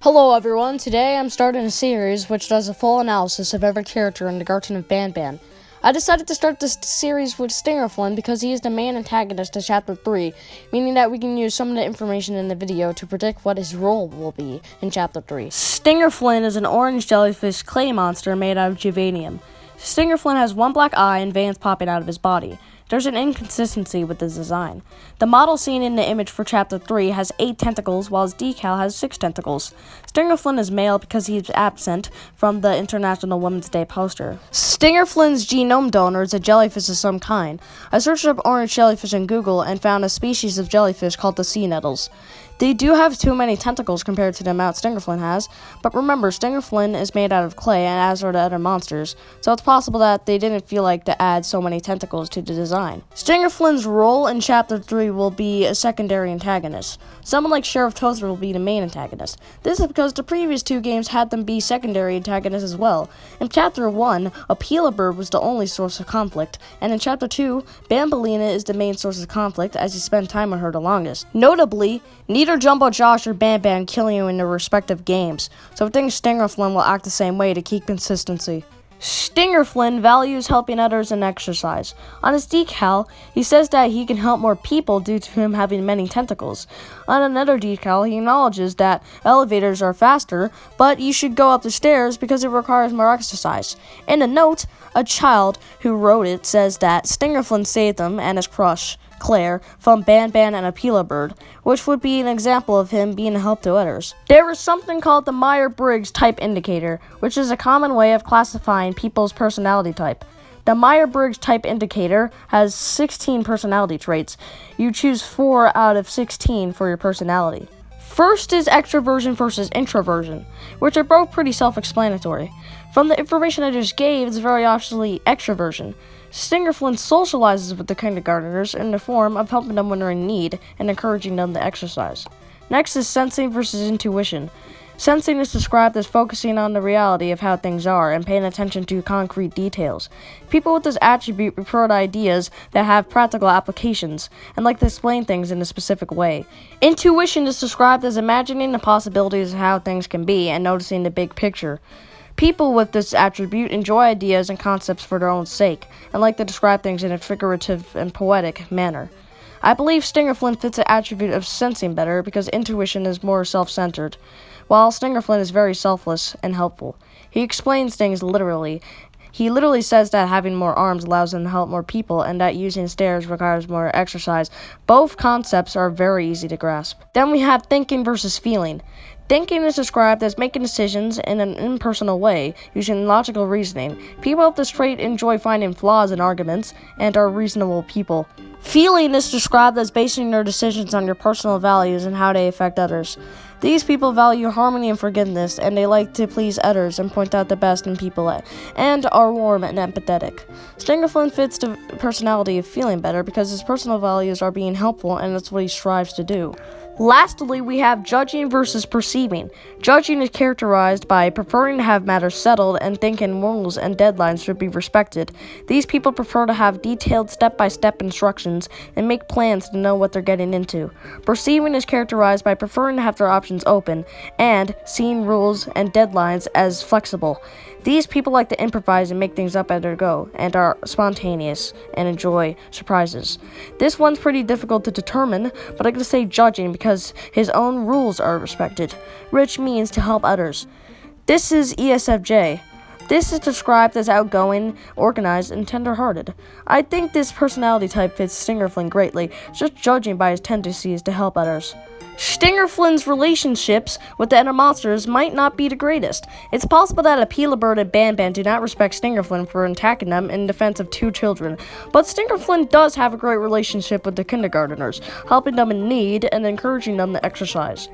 Hello everyone, today I'm starting a series which does a full analysis of every character in the Garten of Banban. I decided to start this series with Flynn because he is the main antagonist of Chapter 3, meaning that we can use some of the information in the video to predict what his role will be in Chapter 3. Flynn is an orange jellyfish clay monster made out of Juvanium. Flynn has one black eye and veins popping out of his body. There's an inconsistency with his design. The model seen in the image for Chapter 3 has 8 tentacles, while his decal has 6 tentacles. Flynn is male because he's absent from the International Women's Day poster. Flynn's genome donor is a jellyfish of some kind. I searched up orange jellyfish in Google and found a species of jellyfish called the sea nettles. They do have too many tentacles compared to the amount Flynn has, but remember, Flynn is made out of clay, and as are the other monsters, so it's possible that they didn't feel like to add so many tentacles to the design. Flynn's role in Chapter 3 will be a secondary antagonist. Someone like Sheriff Toaster will be the main antagonist. This is because the previous 2 games had them be secondary antagonists as well. In Chapter 1, Appeala Bird was the only source of conflict, and in Chapter 2, Bambalina is the main source of conflict as you spend time with her the longest. Notably, neither Jumbo Josh or Banban kill you in their respective games, so I think Flynn will act the same way to keep consistency. Flynn values helping others and exercise. On his decal, he says that he can help more people due to him having many tentacles. On another decal, he acknowledges that elevators are faster, but you should go up the stairs because it requires more exercise. In a note, a child who wrote it says that Flynn saved him and his crush, Claire, from Banban and Appeala Bird, which would be an example of him being a help to others. There is something called the Myers-Briggs type indicator, which is a common way of classifying people's personality type. The Myers-Briggs type indicator has 16 personality traits. You choose 4 out of 16 for your personality. First is extroversion versus introversion, which are both pretty self-explanatory. From the information I just gave, it's very obviously extroversion. Flynn socializes with the kindergartners in the form of helping them when they're in need and encouraging them to exercise. Next is sensing versus intuition. Sensing is described as focusing on the reality of how things are and paying attention to concrete details. People with this attribute refer to ideas that have practical applications and like to explain things in a specific way. Intuition is described as imagining the possibilities of how things can be and noticing the big picture. People with this attribute enjoy ideas and concepts for their own sake, and like to describe things in a figurative and poetic manner. I believe Flynn fits the attribute of sensing better because intuition is more self-centered, while Flynn is very selfless and helpful. He explains things literally. He literally says that having more arms allows him to help more people and that using stairs requires more exercise. Both concepts are very easy to grasp. Then we have thinking versus feeling. Thinking is described as making decisions in an impersonal way, using logical reasoning. People with this trait enjoy finding flaws in arguments and are reasonable people. Feeling is described as basing their decisions on your personal values and how they affect others. These people value harmony and forgiveness, and they like to please others and point out the best in people and are warm and empathetic. Flynn fits the personality of feeling better because his personal values are being helpful and that's what he strives to do. Lastly, we have judging versus perceiving. Judging is characterized by preferring to have matters settled and thinking rules and deadlines should be respected. These people prefer to have detailed step-by-step instructions and make plans to know what they're getting into. Perceiving is characterized by preferring to have their options open and seeing rules and deadlines as flexible. These people like to improvise and make things up as they go, and are spontaneous and enjoy surprises. This one's pretty difficult to determine, but I can say judging because his own rules are respected, which means to help others. This is ESFJ. This is described as outgoing, organized, and tender-hearted. I think this personality type fits Flynn greatly, just judging by his tendencies to help others. Flynn's relationships with the other monsters might not be the greatest. It's possible that Appeala Bird and Banban do not respect Flynn for attacking them in defense of 2 children, but Flynn does have a great relationship with the kindergarteners, helping them in need and encouraging them to exercise.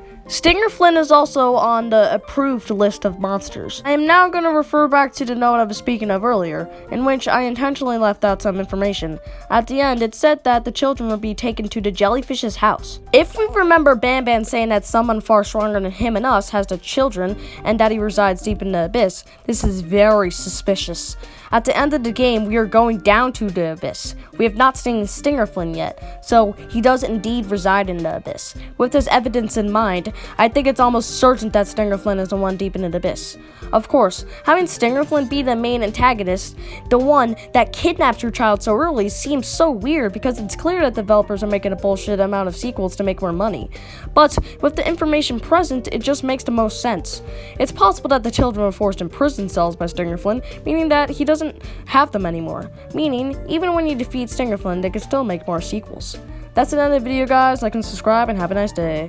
Flynn is also on the approved list of monsters. I am now going to refer back to the note I was speaking of earlier, in which I intentionally left out some information. At the end, it said that the children would be taken to the jellyfish's house. If we remember, Banban saying that someone far stronger than him and us has the children and that he resides deep in the abyss. This is very suspicious. At the end of the game, we are going down to the abyss. We have not seen Stinger Flynn yet, so he does indeed reside in the abyss. With this evidence in mind, I think it's almost certain that Stinger Flynn is the one deep in the abyss. Of course, having Stinger Flynn be the main antagonist, the one that kidnapped your child so early, seems so weird because it's clear that developers are making a bullshit amount of sequels to make more money. But with the information present, it just makes the most sense. It's possible that the children were forced in prison cells by Stinger Flynn, meaning that he doesn't have them anymore. Meaning, even when you defeat Stinger Flynn, they could still make more sequels. That's the end of the video, guys. Like and subscribe, and have a nice day.